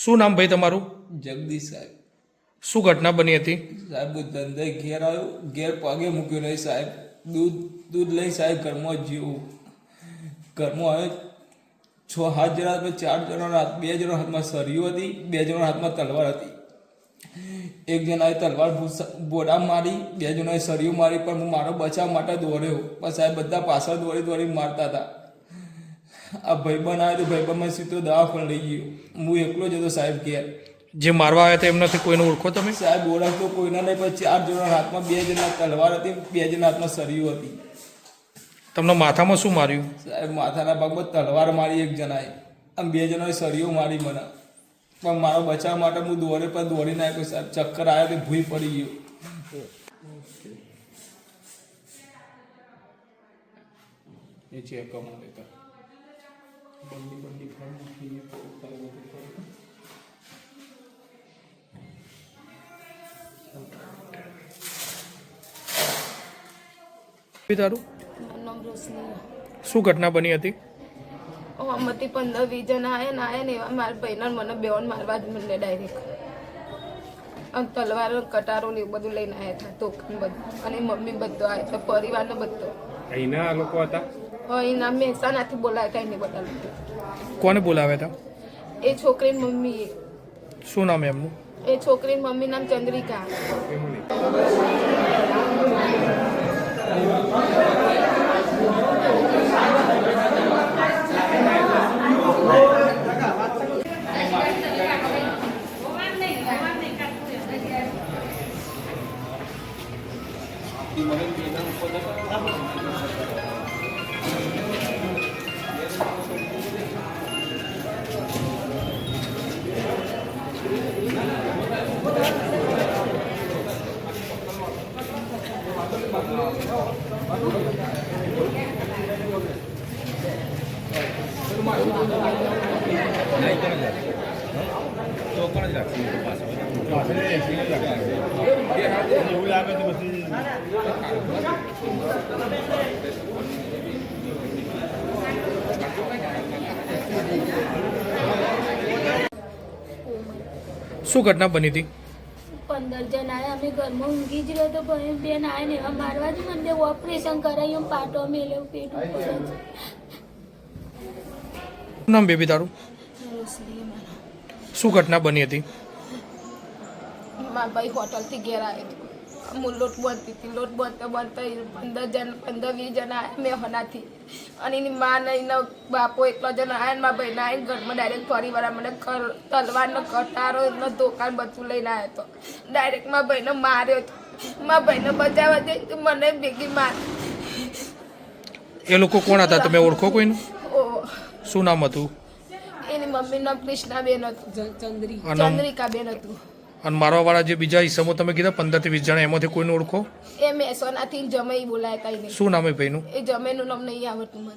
શું નામ ભાઈ તમારું? જગદીશ સાહેબ. શું ઘટના બની હતી? સાહેબ ધંધે ઘેર આવ્યો, ઘેર પગે મૂક્યો નહીં સાહેબ. દૂધ લઈ સાહેબ ઘરમાં જ જેવું ઘરમાં આવે 6-7 જણા, 4 જણાના હાથ, 2 જણા હાથમાં સરિયો હતી, 2 જણા હાથમાં તલવાર હતી. એક જણાએ તલવાર બોડા મારી, 2 જણાએ સરિયો મારી, પણ હું મારો બચાવ માટે દોડ્યો. પણ સાહેબ બધા પાછળ દોડી મારતા હતા. આ ભાઈબંધ આવ્યો તો ભાઈબંધમાં સીધો દવાખાને લઈ ગયો. હું એકલો જ હતો સાહેબ ઘેર. જે મારવા આવ્યા હતા એમનાથી કોઈને ઓળખો તમે? સાહેબ ઓળખતો કોઈના નહીં, પણ 4 જણા હાથમાં 2 જણા તલવાર હતી, 2 જણા હાથમાં સરિયો હતી. તમને માથામાં શું માર્યું? સાહેબ માથાના ભાગમાં તલવાર મારી એક જણાએ, આમ 2 જણાએ સરિયો મારી મને. પણ મારો બચાવ માટે હું દોડી નાખ્યો સાહેબ. ચક્કર આવ્યો તો ભૂઈ પડી ગયો. એ ચેક કમાતા તારું નામ રોશની. શું ઘટના બની હતી? અમથી 15-20 જણા આયા ને એવા મારા ભાઈના મને બેવન મારવા જ મને ડાયરેક્ટ. આમ તલવાર કટારો ને એવું બધું લઈને આવ્યા હતા, તોકન બધું. અને મમ્મી બધો આવ્યા હતા, પરિવારનો બધો. અહીંના આ લોકો હતા? અહીંના મહેસાણાથી બોલાયા હતા એને બધા લોકો. કોને બોલાવ્યા હતા? એ છોકરીની મમ્મી. શું નામ એમનું? એ છોકરીની મમ્મી નામ ચંદ્રિકા. શું ઘટના બની હતી? 15 જણ આવ્યા. અમે ઘરમાં ઊંઘી જ રહ્યો તો ભાઈ બેન આવે ને એવા મારવા જ મને ઓપરેશન કરાયું, પાટો મેલ્યો પેટ ઉપર જ. શું નામ બેબી તારું? રોશની મારા. શું ઘટના બની હતી? મારા ભાઈ હોટલથી ઘેર આવ્યો હતો. હું લોટ બાંધતી હતી. લોટ બાંધતા 15-20 જણા આવ્યા મેં હોનાથી. અને એની મા ને એનો બાપો એટલો જણ આવ્યા ને મારા ભાઈના આવીને ઘરમાં ડાયરેક્ટ ફરી વાર મને તલવારનો કટારો એનો દુકાન બધું લઈને આવ્યો હતો. ડાયરેક્ટ મારા ભાઈને માર્યો હતો. મારા ભાઈને બચાવવા જઈને તો મને ભેગી માર. એ લોકો કોણ હતા, તમે ઓળખો કોઈનું? ઓહો. શું નામ હતું? એની મમ્મીનું નામ કૃષ્ણાબેન હતું. ચંદ્રિકાબેન હતું. અને મારવા વાળા જે બીજા ઈસમો તમે કીધા 15-20 જણા, એમાંથી કોઈને ઓળખો? એ મહેસાણાથી જમાઈ બોલાયા હતા. શું નામ એ ભાઈનું? એ જમેનું નામ નહીં આવડતું મને.